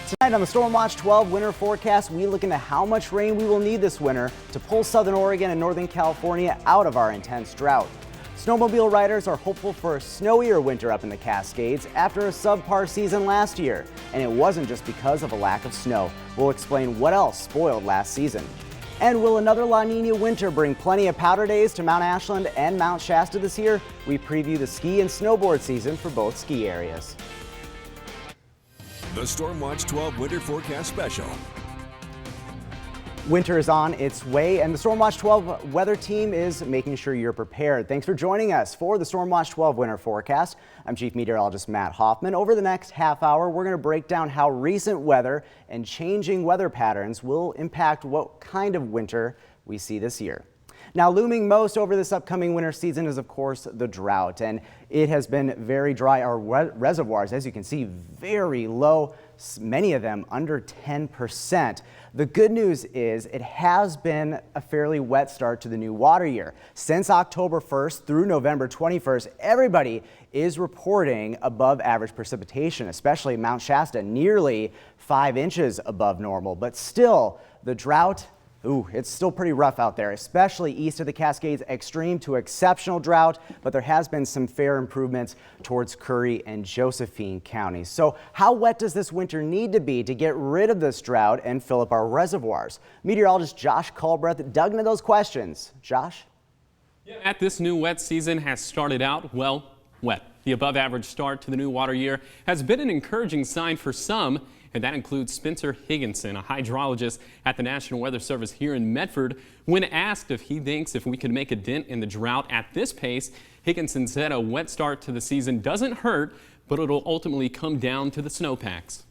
Tonight on the StormWatch 12 winter forecast, we look into how much rain we will need this winter to pull southern Oregon and northern California out of our intense drought. Snowmobile riders are hopeful for a snowier winter up in the Cascades after a subpar season last year. And it wasn't just because of a lack of snow. We'll explain what else spoiled last season. And will another La Niña winter bring plenty of powder days to Mount Ashland and Mount Shasta this year? We preview the ski and snowboard season for both ski areas. The StormWatch 12 Winter Forecast Special. Winter is on its way, and the StormWatch 12 weather team is making sure you're prepared. Thanks for joining us for the StormWatch 12 Winter Forecast. I'm Chief Meteorologist Matt Hoffman. Over the next half hour, we're going to break down how recent weather and changing weather patterns will impact what kind of winter we see this year. Now, looming most over this upcoming winter season is, of course, the drought, and it has been very dry. Our reservoirs, as you can see, very low, many of them under 10%. The good news is it has been a fairly wet start to the new water year. Since October 1st through November 21st, everybody is reporting above average precipitation, especially Mount Shasta, nearly 5 inches above normal. But still, the drought, it's still pretty rough out there, especially east of the Cascades, extreme to exceptional drought, but there has been some fair improvements towards Curry and Josephine counties. So how wet does this winter need to be to get rid of this drought and fill up our reservoirs? Meteorologist Josh Culbreth dug into those questions. Josh? Yeah, this new wet season has started out, well, wet. The above average start to the new water year has been an encouraging sign for some, and that includes Spencer Higginson, a hydrologist at the National Weather Service here in Medford. When asked if he thinks if we could make a dent in the drought at this pace, Higginson said a wet start to the season doesn't hurt, but it'll ultimately come down to the snowpacks.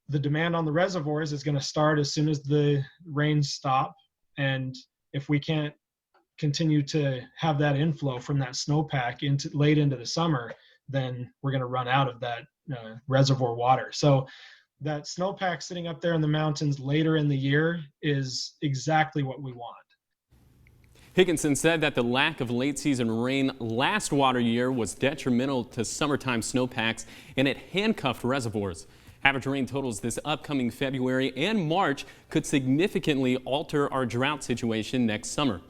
The demand on the reservoirs is going to start as soon as the rains stop, and if we can't continue to have that inflow from that snowpack late into the summer, then we're going to run out of that reservoir water. So that snowpack sitting up there in the mountains later in the year is exactly what we want. Higginson said that the lack of late season rain last water year was detrimental to summertime snowpacks and it handcuffed reservoirs. Average rain totals this upcoming February and March could significantly alter our drought situation next summer.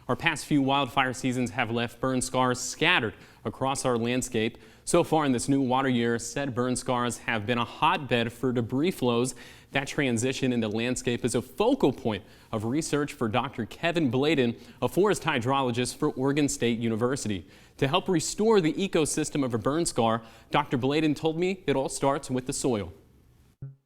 Our past few wildfire seasons have left burn scars scattered across our landscape. So far in this new water year, said burn scars have been a hotbed for debris flows. That transition in the landscape is a focal point of research for Dr. Kevin Bladen, a forest hydrologist for Oregon State University. To help restore the ecosystem of a burn scar, Dr. Bladen told me it all starts with the soil.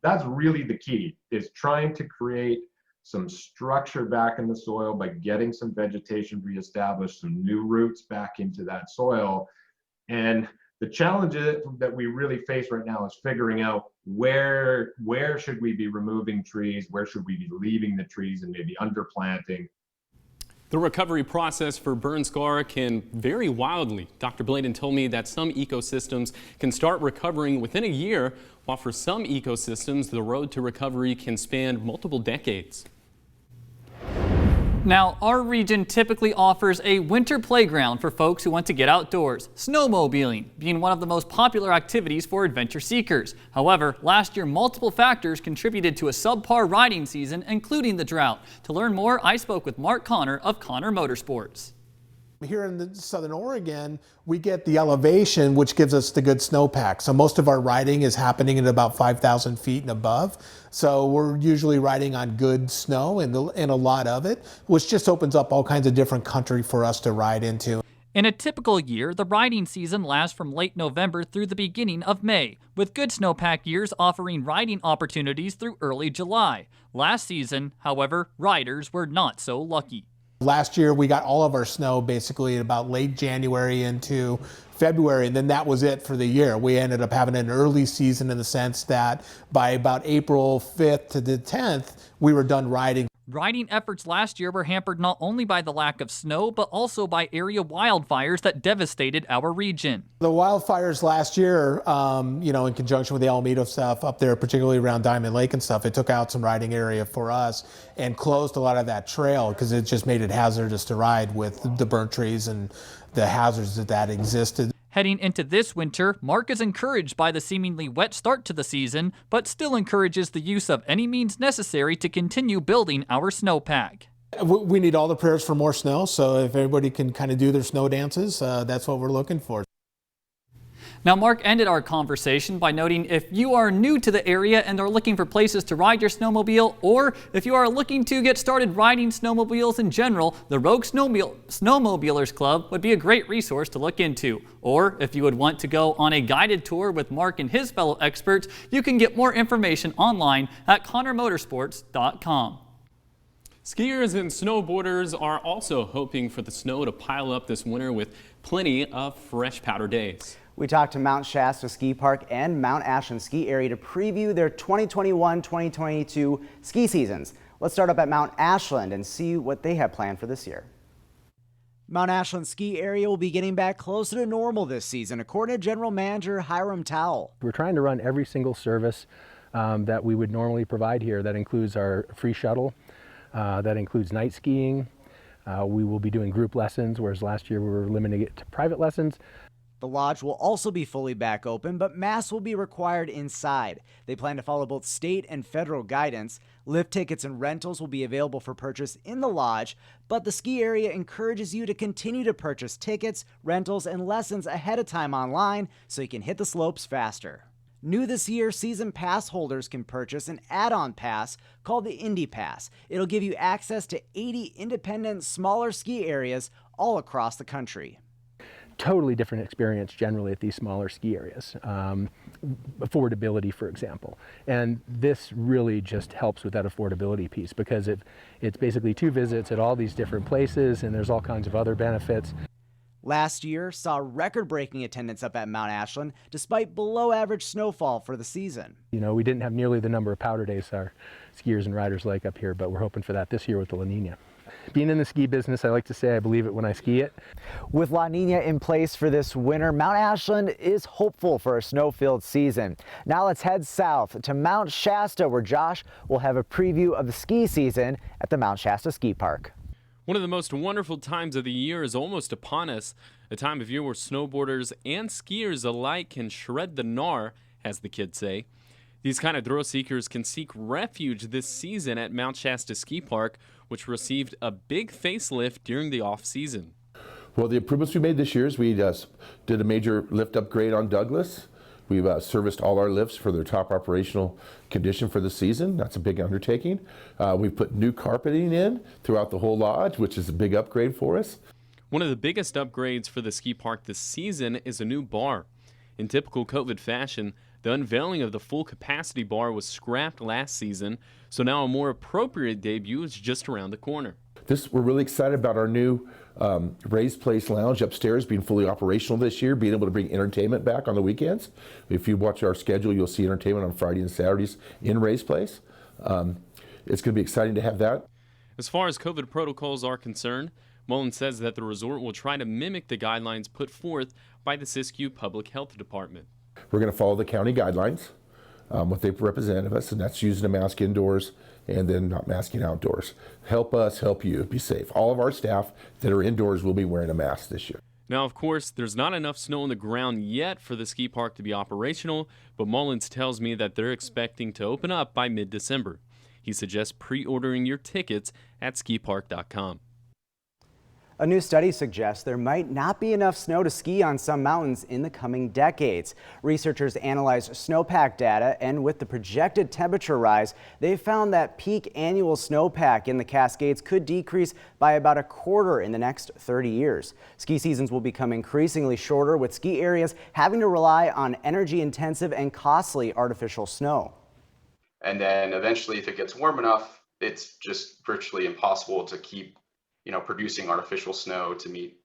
That's really the key, is trying to create some structure back in the soil by getting some vegetation reestablished, some new roots back into that soil. And the challenge that we really face right now is figuring out where should we be removing trees, where should we be leaving the trees and maybe underplanting. The recovery process for burn scar can vary wildly. Dr. Bladen told me that some ecosystems can start recovering within a year, while for some ecosystems, the road to recovery can span multiple decades. Now, our region typically offers a winter playground for folks who want to get outdoors, snowmobiling being one of the most popular activities for adventure seekers. However, last year multiple factors contributed to a subpar riding season, including the drought. To learn more, I spoke with Mark Connor of Connor Motorsports. Here in southern Oregon, we get the elevation, which gives us the good snowpack. So most of our riding is happening at about 5,000 feet and above. So we're usually riding on good snow and a lot of it, which just opens up all kinds of different country for us to ride into. In a typical year, the riding season lasts from late November through the beginning of May, with good snowpack years offering riding opportunities through early July. Last season, however, riders were not so lucky. Last year, we got all of our snow basically about late January into February, and then that was it for the year. We ended up having an early season in the sense that by about April 5th to the 10th, we were done riding. Riding efforts last year were hampered not only by the lack of snow, but also by area wildfires that devastated our region. The wildfires last year, in conjunction with the Alameda stuff up there, particularly around Diamond Lake and stuff, it took out some riding area for us and closed a lot of that trail because it just made it hazardous to ride with the burnt trees and the hazards that existed. Heading into this winter, Mark is encouraged by the seemingly wet start to the season, but still encourages the use of any means necessary to continue building our snowpack. We need all the prayers for more snow, so if everybody can kind of do their snow dances, that's what we're looking for. Now, Mark ended our conversation by noting if you are new to the area and are looking for places to ride your snowmobile, or if you are looking to get started riding snowmobiles in general, the Rogue Snowmobilers Club would be a great resource to look into. Or if you would want to go on a guided tour with Mark and his fellow experts, you can get more information online at ConnorMotorsports.com. Skiers and snowboarders are also hoping for the snow to pile up this winter with plenty of fresh powder days. We talked to Mount Shasta Ski Park and Mount Ashland Ski Area to preview their 2021-2022 ski seasons. Let's start up at Mount Ashland and see what they have planned for this year. Mount Ashland Ski Area will be getting back closer to normal this season, according to General Manager Hiram Towle. We're trying to run every single service that we would normally provide here. That includes our free shuttle, that includes night skiing. We will be doing group lessons, whereas last year we were limiting it to private lessons. The lodge will also be fully back open, but masks will be required inside. They plan to follow both state and federal guidance. Lift tickets and rentals will be available for purchase in the lodge, but the ski area encourages you to continue to purchase tickets, rentals, and lessons ahead of time online so you can hit the slopes faster. New this year, season pass holders can purchase an add-on pass called the Indy Pass. It'll give you access to 80 independent, smaller ski areas all across the country. Totally different experience generally at these smaller ski areas. Affordability, for example. And this really just helps with that affordability piece because it's basically 2 visits at all these different places, and there's all kinds of other benefits. Last year saw record-breaking attendance up at Mount Ashland despite below-average snowfall for the season. You know, we didn't have nearly the number of powder days our skiers and riders like up here, but we're hoping for that this year with the La Niña. Being in the ski business, I like to say I believe it when I ski it. With La Niña in place for this winter, Mount Ashland is hopeful for a snow-filled season. Now let's head south to Mount Shasta, where Josh will have a preview of the ski season at the Mount Shasta Ski Park. One of the most wonderful times of the year is almost upon us, a time of year where snowboarders and skiers alike can shred the gnar, as the kids say. These kind of thrill seekers can seek refuge this season at Mount Shasta Ski Park, which received a big facelift during the off-season. Well, the improvements we made this year is we did a major lift upgrade on Douglas. We've serviced all our lifts for their top operational condition for the season. That's a big undertaking. We've put new carpeting in throughout the whole lodge, which is a big upgrade for us. One of the biggest upgrades for the ski park this season is a new bar. In typical COVID fashion, the unveiling of the full capacity bar was scrapped last season, so now a more appropriate debut is just around the corner. We're really excited about our new Raised Place Lounge upstairs being fully operational this year, being able to bring entertainment back on the weekends. If you watch our schedule, you'll see entertainment on Friday and Saturdays in Raised Place. It's going to be exciting to have that. As far as COVID protocols are concerned, Mullen says that the resort will try to mimic the guidelines put forth by the Siskiyou Public Health Department. We're going to follow the county guidelines, what they represent of us, and that's using a mask indoors and then not masking outdoors. Help us help you be safe. All of our staff that are indoors will be wearing a mask this year. Now, of course, there's not enough snow on the ground yet for the ski park to be operational, but Mullins tells me that they're expecting to open up by mid-December. He suggests pre-ordering your tickets at skipark.com. A new study suggests there might not be enough snow to ski on some mountains in the coming decades. Researchers analyzed snowpack data, and with the projected temperature rise, they found that peak annual snowpack in the Cascades could decrease by about a quarter in the next 30 years. Ski seasons will become increasingly shorter, with ski areas having to rely on energy-intensive and costly artificial snow. And then eventually, if it gets warm enough, it's just virtually impossible to keep producing artificial snow to meet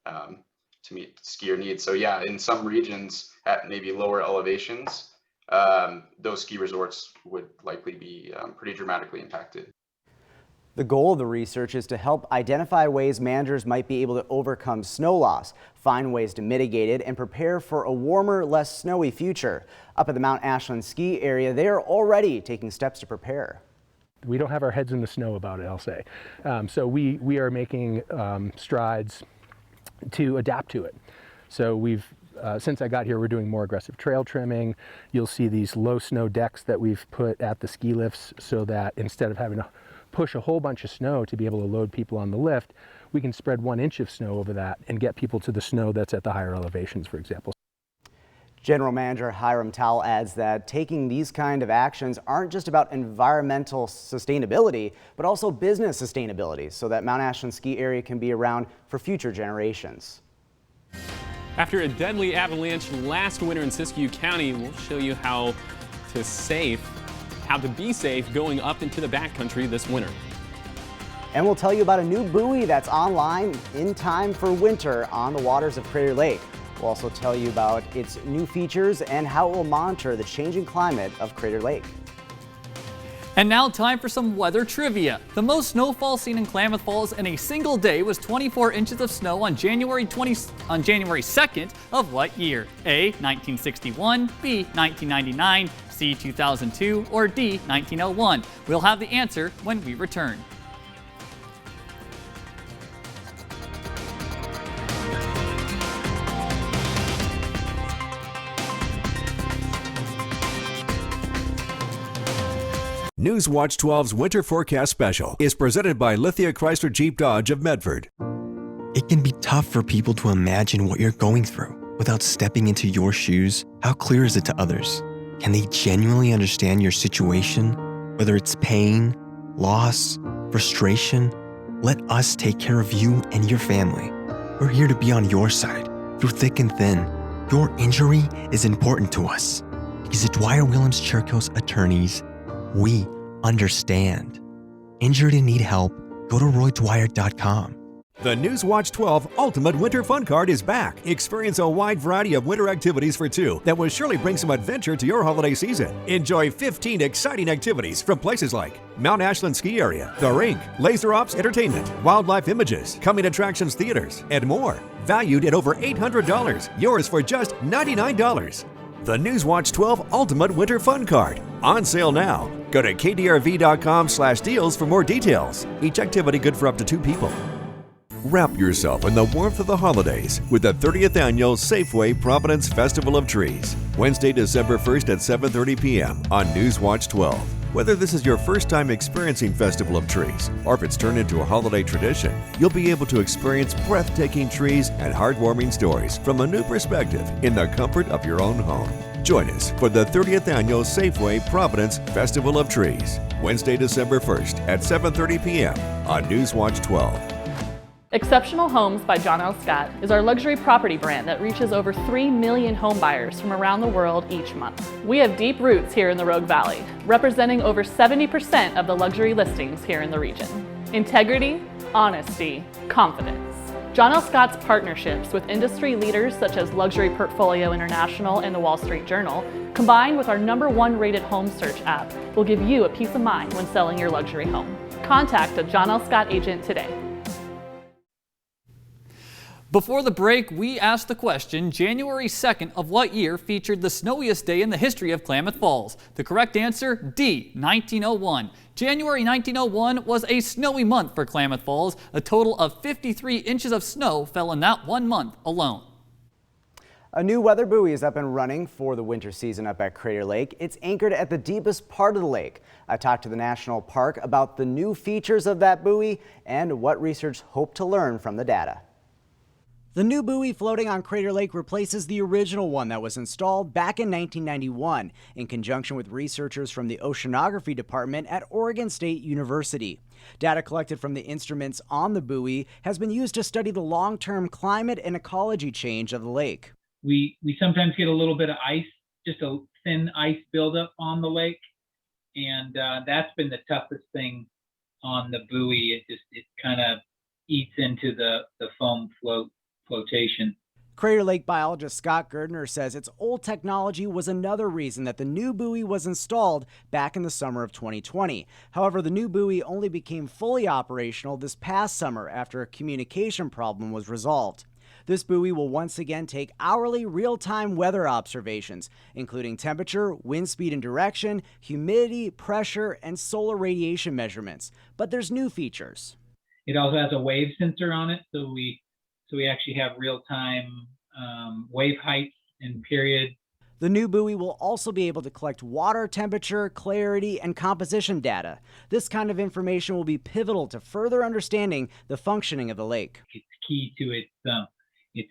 skier needs. So yeah, in some regions at maybe lower elevations, those ski resorts would likely be pretty dramatically impacted. The goal of the research is to help identify ways managers might be able to overcome snow loss, find ways to mitigate it, and prepare for a warmer, less snowy future. Up at the Mount Ashland ski area, they are already taking steps to prepare. We don't have our heads in the snow about it, I'll say. So we are making strides to adapt to it. So we've since I got here, we're doing more aggressive trail trimming. You'll see these low snow decks that we've put at the ski lifts so that instead of having to push a whole bunch of snow to be able to load people on the lift, we can spread 1 inch of snow over that and get people to the snow that's at the higher elevations, for example. General Manager Hiram Towle adds that taking these kind of actions aren't just about environmental sustainability, but also business sustainability, so that Mount Ashland ski area can be around for future generations. After a deadly avalanche last winter in Siskiyou County, we'll show you how to be safe going up into the backcountry this winter. And we'll tell you about a new buoy that's online in time for winter on the waters of Crater Lake. We'll also tell you about its new features and how it will monitor the changing climate of Crater Lake. And now time for some weather trivia. The most snowfall seen in Klamath Falls in a single day was 24 inches of snow on January 2nd of what year? A, 1961, B, 1999, C, 2002, or D, 1901. We'll have the answer when we return. Newswatch 12's Winter Forecast Special is presented by Lithia Chrysler Jeep Dodge of Medford. It can be tough for people to imagine what you're going through without stepping into your shoes. How clear is it to others? Can they genuinely understand your situation? Whether it's pain, loss, frustration, let us take care of you and your family. We're here to be on your side, through thick and thin. Your injury is important to us because at Dwyer Willems Churchill's attorneys, we understand. Injured and need help? Go to roydwyer.com. The Newswatch 12 Ultimate Winter Fun Card is back. Experience a wide variety of winter activities for two that will surely bring some adventure to your holiday season. Enjoy 15 exciting activities from places like Mount Ashland Ski Area, The Rink, Laser Ops Entertainment, Wildlife Images, Coming Attractions Theaters, and more. Valued at over $800. Yours for just $99. The Newswatch 12 Ultimate Winter Fun Card. On sale now. Go to kdrv.com/deals for more details. Each activity good for up to 2 people. Wrap yourself in the warmth of the holidays with the 30th Annual Safeway Providence Festival of Trees. Wednesday, December 1st at 7:30 p.m. on Newswatch 12. Whether this is your first time experiencing Festival of Trees, or if it's turned into a holiday tradition, you'll be able to experience breathtaking trees and heartwarming stories from a new perspective in the comfort of your own home. Join us for the 30th Annual Safeway Providence Festival of Trees, Wednesday, December 1st at 7:30 p.m. on Newswatch 12. Exceptional Homes by John L. Scott is our luxury property brand that reaches over 3 million home buyers from around the world each month. We have deep roots here in the Rogue Valley, representing over 70% of the luxury listings here in the region. Integrity, honesty, confidence. John L. Scott's partnerships with industry leaders such as Luxury Portfolio International and the Wall Street Journal, combined with our #1 rated home search app, will give you a peace of mind when selling your luxury home. Contact a John L. Scott agent today. Before the break, we asked the question, January 2nd of what year featured the snowiest day in the history of Klamath Falls? The correct answer, D, 1901. January 1901 was a snowy month for Klamath Falls. A total of 53 inches of snow fell in that 1 month alone. A new weather buoy is up and running for the winter season up at Crater Lake. It's anchored at the deepest part of the lake. I talked to the National Park about the new features of that buoy and what researchers hope to learn from the data. The new buoy floating on Crater Lake replaces the original one that was installed back in 1991 in conjunction with researchers from the Oceanography Department at Oregon State University. Data collected from the instruments on the buoy has been used to study the long-term climate and ecology change of the lake. We sometimes get a little bit of ice, just a thin ice buildup on the lake, and that's been the toughest thing on the buoy. It kind of eats into the foam flotation. Crater Lake biologist Scott Gerdner says its old technology was another reason that the new buoy was installed back in the summer of 2020. However, the new buoy only became fully operational this past summer after a communication problem was resolved. This buoy will once again take hourly real-time weather observations, including temperature, wind speed and direction, humidity, pressure, and solar radiation measurements. But there's new features. It also has a wave sensor on it, so we actually have real-time wave heights and periods. The new buoy will also be able to collect water temperature, clarity, and composition data. This kind of information will be pivotal to further understanding the functioning of the lake. It's key to its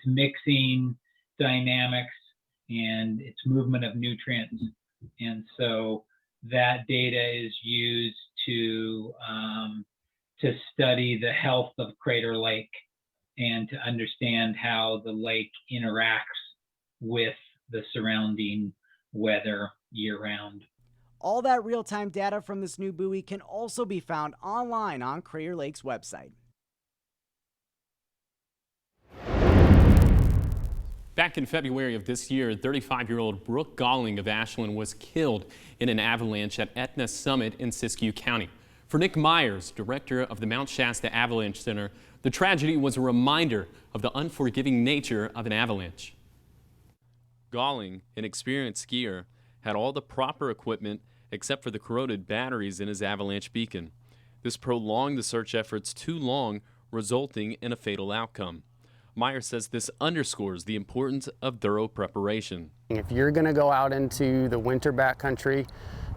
mixing dynamics and its movement of nutrients. And so that data is used to study the health of Crater Lake and to understand how the lake interacts with the surrounding weather year-round. All that real-time data from this new buoy can also be found online on Crater Lake's website. Back in February of this year, 35-year-old Brooke Galling of Ashland was killed in an avalanche at Etna Summit in Siskiyou County. For Nick Myers, director of the Mount Shasta Avalanche Center, the tragedy was a reminder of the unforgiving nature of an avalanche. Galling, an experienced skier, had all the proper equipment except for the corroded batteries in his avalanche beacon. This prolonged the search efforts too long, resulting in a fatal outcome. Myers says this underscores the importance of thorough preparation. If you're going to go out into the winter backcountry,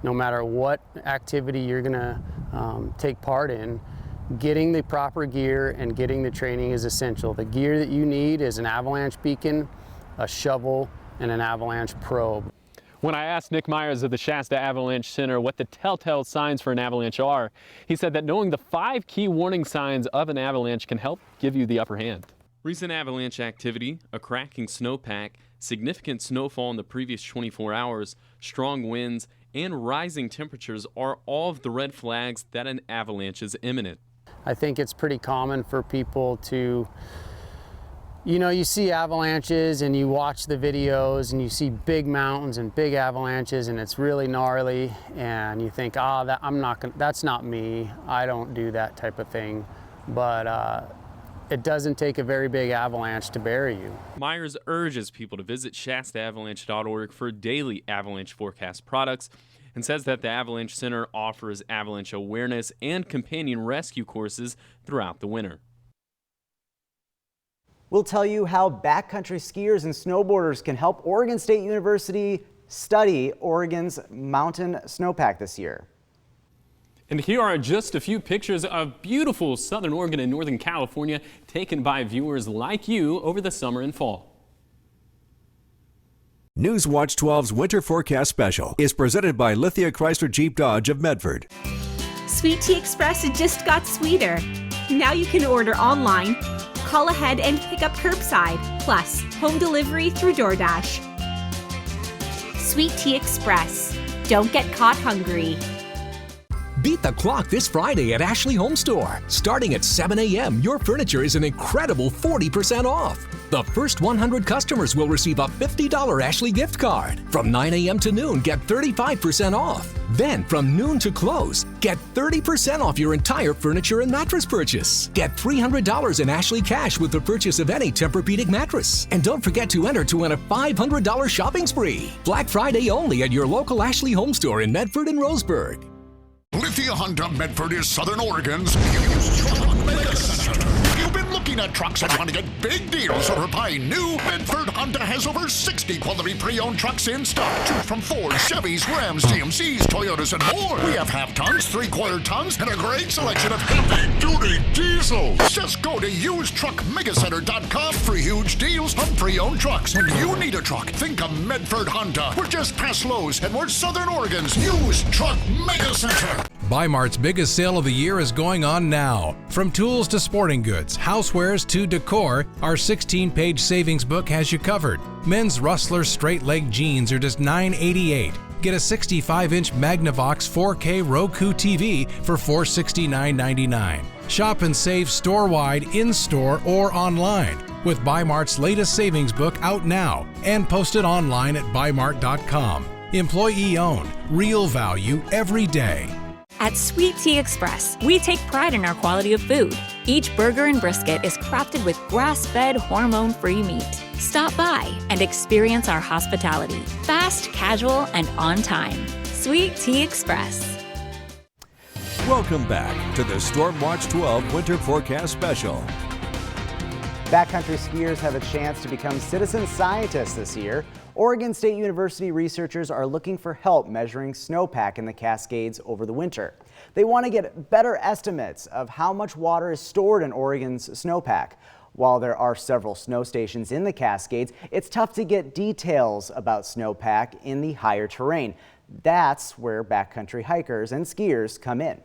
no matter what activity you're going to take part in, getting the proper gear and getting the training is essential. The gear that you need is an avalanche beacon, a shovel, and an avalanche probe. When I asked Nick Myers of the Shasta Avalanche Center what the telltale signs for an avalanche are, he said that knowing the 5 key warning signs of an avalanche can help give you the upper hand. Recent avalanche activity, a cracking snowpack, significant snowfall in the previous 24 hours, strong winds, and rising temperatures are all of the red flags that an avalanche is imminent. I think it's pretty common for people to, you see avalanches and you watch the videos and you see big mountains and big avalanches and it's really gnarly and you think, that's not me. I don't do that type of thing. But it doesn't take a very big avalanche to bury you. Myers urges people to visit shastaavalanche.org for daily avalanche forecast products and says that the Avalanche Center offers avalanche awareness and companion rescue courses throughout the winter. We'll tell you how backcountry skiers and snowboarders can help Oregon State University study Oregon's mountain snowpack this year. And here are just a few pictures of beautiful southern Oregon and northern California taken by viewers like you over the summer and fall. Newswatch 12's Winter Forecast Special is presented by Lithia Chrysler Jeep Dodge of Medford. Sweet Tea Express just got sweeter. Now you can order online, call ahead and pick up curbside, plus home delivery through DoorDash. Sweet Tea Express. Don't get caught hungry. Beat the clock this Friday at Ashley Home Store. Starting at 7 a.m., your furniture is an incredible 40% off. The first 100 customers will receive a $50 Ashley gift card. From 9 a.m. to noon, get 35% off. Then, from noon to close, get 30% off your entire furniture and mattress purchase. Get $300 in Ashley cash with the purchase of any Tempur-Pedic mattress. And don't forget to enter to win a $500 shopping spree. Black Friday only at your local Ashley Home Store in Medford and Roseburg. Lithia Honda Medford is Southern Oregon's used truck mega center. You've been looking at trucks and want to get big deals or buy new? Medford Honda has over 60 quality pre-owned trucks in stock. Choose from Ford, Chevys, Rams, GMCs, Toyotas, and more. We have half tons, 3/4 tons, and a great selection of heavy-duty diesels. Just go to usedtruckmegacenter.com for huge deals on pre-owned trucks. When you need a truck, think of Medford Honda. We're just past Lowe's, and we're Southern Oregon's used truck mega center. Bi-Mart's biggest sale of the year is going on now. From tools to sporting goods, housewares to decor, our 16-page savings book has you covered. Men's Rustler straight leg jeans are just $9.88. Get a 65-inch Magnavox 4K Roku TV for $469.99. Shop and save store-wide, in-store, or online with Bi-Mart's latest savings book out now and posted online at bimart.com. Employee-owned, real value every day. At Sweet Tea Express, we take pride in our quality of food. Each burger and brisket is crafted with grass-fed, hormone-free meat. Stop by and experience our hospitality. Fast, casual, and on time. Sweet Tea Express. Welcome back to the StormWatch 12 Winter Forecast Special. Backcountry skiers have a chance to become citizen scientists this year. Oregon State University researchers are looking for help measuring snowpack in the Cascades over the winter. They want to get better estimates of how much water is stored in Oregon's snowpack. While there are several snow stations in the Cascades, it's tough to get details about snowpack in the higher terrain. That's where backcountry hikers and skiers come in.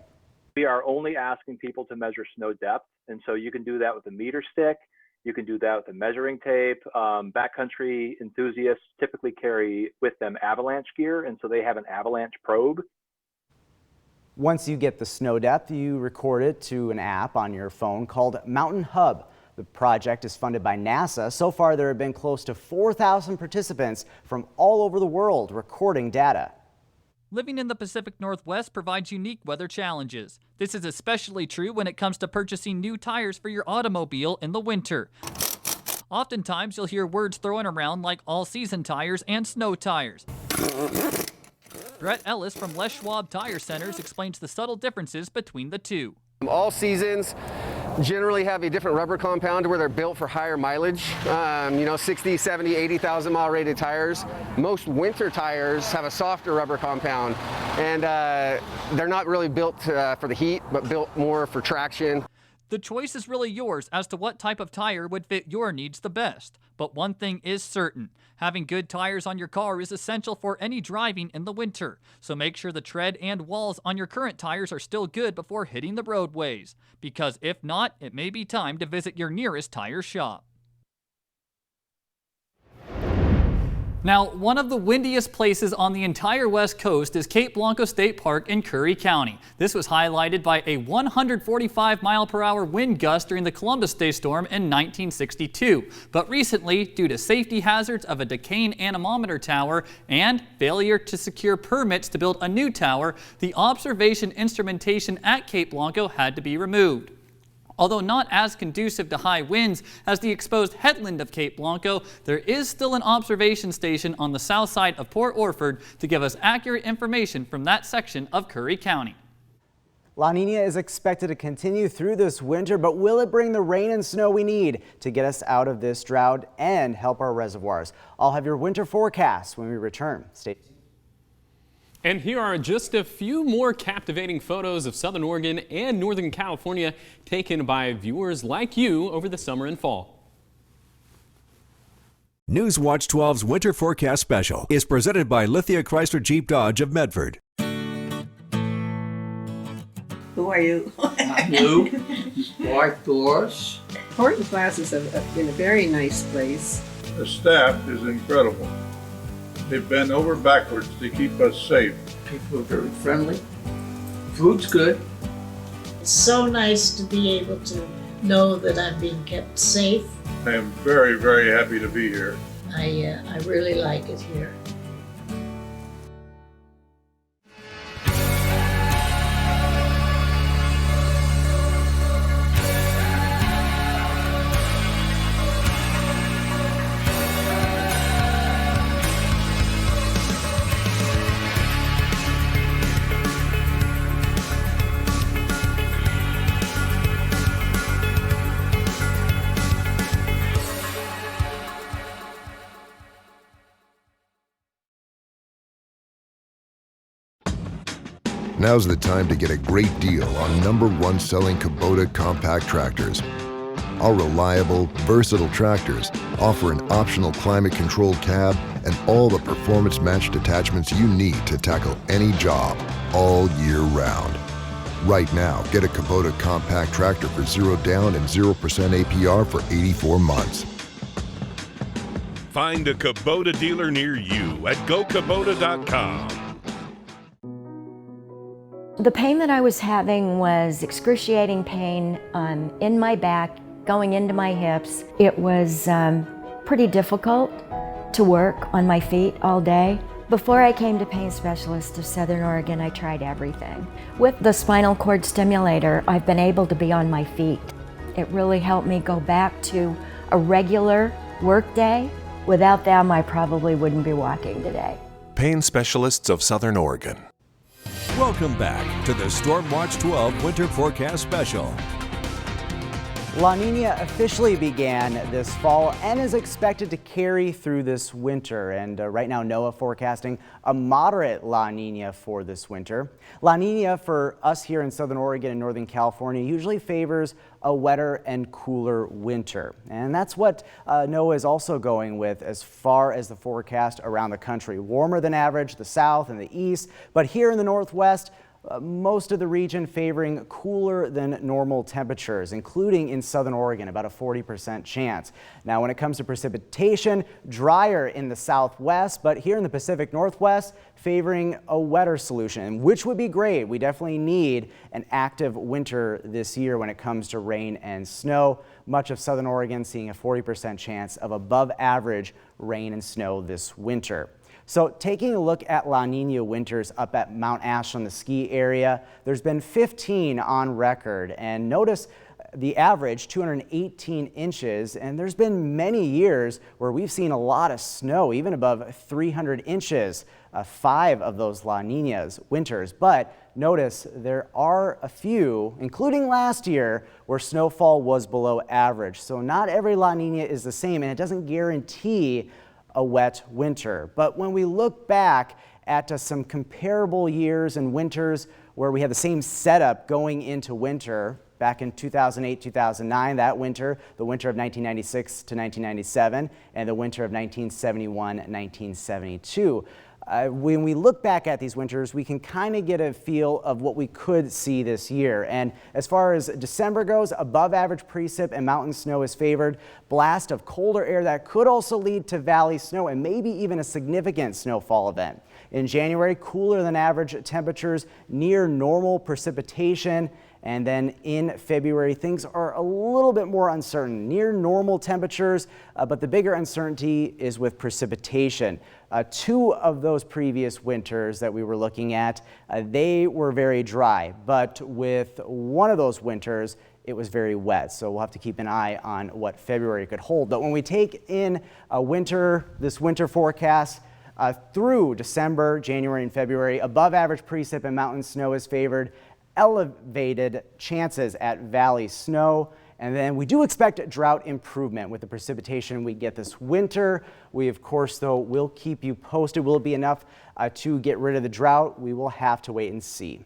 We are only asking people to measure snow depth, and so you can do that with a meter stick. You can do that with a measuring tape. Backcountry enthusiasts typically carry with them avalanche gear, and so they have an avalanche probe. Once you get the snow depth, you record it to an app on your phone called Mountain Hub. The project is funded by NASA. So far, there have been close to 4,000 participants from all over the world recording data. Living in the Pacific Northwest provides unique weather challenges. This is especially true when it comes to purchasing new tires for your automobile in the winter. Oftentimes, you'll hear words thrown around like all-season tires and snow tires. Brett Ellis from Les Schwab Tire Centers explains the subtle differences between the two. All seasons generally have a different rubber compound where they're built for higher mileage, 60, 70, 80,000 mile rated tires. Most winter tires have a softer rubber compound, and they're not really built for the heat, but built more for traction. The choice is really yours as to what type of tire would fit your needs the best. But one thing is certain, having good tires on your car is essential for any driving in the winter. So make sure the tread and walls on your current tires are still good before hitting the roadways. Because if not, it may be time to visit your nearest tire shop. Now, one of the windiest places on the entire West Coast is Cape Blanco State Park in Curry County. This was highlighted by a 145-mile-per-hour wind gust during the Columbus Day storm in 1962. But recently, due to safety hazards of a decaying anemometer tower and failure to secure permits to build a new tower, the observation instrumentation at Cape Blanco had to be removed. Although not as conducive to high winds as the exposed headland of Cape Blanco, there is still an observation station on the south side of Port Orford to give us accurate information from that section of Curry County. La Niña is expected to continue through this winter, but will it bring the rain and snow we need to get us out of this drought and help our reservoirs? I'll have your winter forecast when we return. Stay tuned. And here are just a few more captivating photos of Southern Oregon and Northern California taken by viewers like you over the summer and fall. Newswatch 12's Winter Forecast Special is presented by Lithia Chrysler Jeep Dodge of Medford. Who are you? I'm Lou. White doors. Horton Classes have been a very nice place. The staff is incredible. They've bent over backwards to keep us safe. People are very friendly. Food's good. It's so nice to be able to know that I'm being kept safe. I am very, very happy to be here. I really like it here. Now's the time to get a great deal on #1 selling Kubota compact tractors. Our reliable, versatile tractors offer an optional climate-controlled cab and all the performance-matched attachments you need to tackle any job all year round. Right now, get a Kubota compact tractor for 0 down and 0% APR for 84 months. Find a Kubota dealer near you at gokubota.com. The pain that I was having was excruciating pain in my back, going into my hips. It was pretty difficult to work on my feet all day. Before I came to Pain Specialist of Southern Oregon, I tried everything. With the spinal cord stimulator, I've been able to be on my feet. It really helped me go back to a regular work day. Without them, I probably wouldn't be walking today. Pain Specialists of Southern Oregon. Welcome back to the StormWatch 12 Winter Forecast Special. La Niña officially began this fall and is expected to carry through this winter. And right now, NOAA forecasting a moderate La Niña for this winter. La Niña for us here in Southern Oregon and Northern California usually favors a wetter and cooler winter. And that's what NOAA is also going with as far as the forecast around the country. Warmer than average, the south and the east, but here in the northwest, most of the region favoring cooler than normal temperatures, including in Southern Oregon, about a 40% chance. Now, when it comes to precipitation, drier in the southwest, but here in the Pacific Northwest, favoring a wetter solution, which would be great. We definitely need an active winter this year when it comes to rain and snow. Much of Southern Oregon seeing a 40% chance of above average rain and snow this winter. So taking a look at La Niña winters up at Mount Ashland, the ski area, there's been 15 on record, and notice the average 218 inches, and there's been many years where we've seen a lot of snow, even above 300 inches, 5 of those La Niñas winters. But notice there are a few, including last year, where snowfall was below average. So not every La Niña is the same, and it doesn't guarantee a wet winter. But when we look back at some comparable years and winters where we had the same setup going into winter, back in 2008, 2009, that winter, the winter of 1996 to 1997, and the winter of 1971, 1972. When we look back at these winters, we can kind of get a feel of what we could see this year. And as far as December goes, above average precip and mountain snow is favored. Blast of colder air that could also lead to valley snow and maybe even a significant snowfall event. In January, cooler than average temperatures, near normal precipitation. And then in February, things are a little bit more uncertain, near normal temperatures, but the bigger uncertainty is with precipitation. 2 of those previous winters that we were looking at, they were very dry, but with one of those winters, it was very wet. So we'll have to keep an eye on what February could hold. But when we take in this winter forecast, through December, January, and February, above average precip and mountain snow is favored. Elevated chances at valley snow. And then we do expect drought improvement with the precipitation we get this winter. We, of course, though, will keep you posted. Will it be enough to get rid of the drought? We will have to wait and see.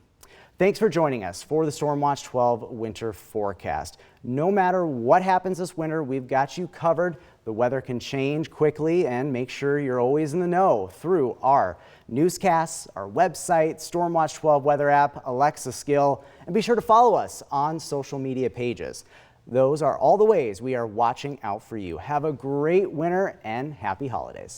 Thanks for joining us for the StormWatch 12 winter forecast. No matter what happens this winter, we've got you covered. The weather can change quickly, and make sure you're always in the know through our newscasts, our website, StormWatch 12 weather app, Alexa skill, and be sure to follow us on social media pages. Those are all the ways we are watching out for you. Have a great winter and happy holidays.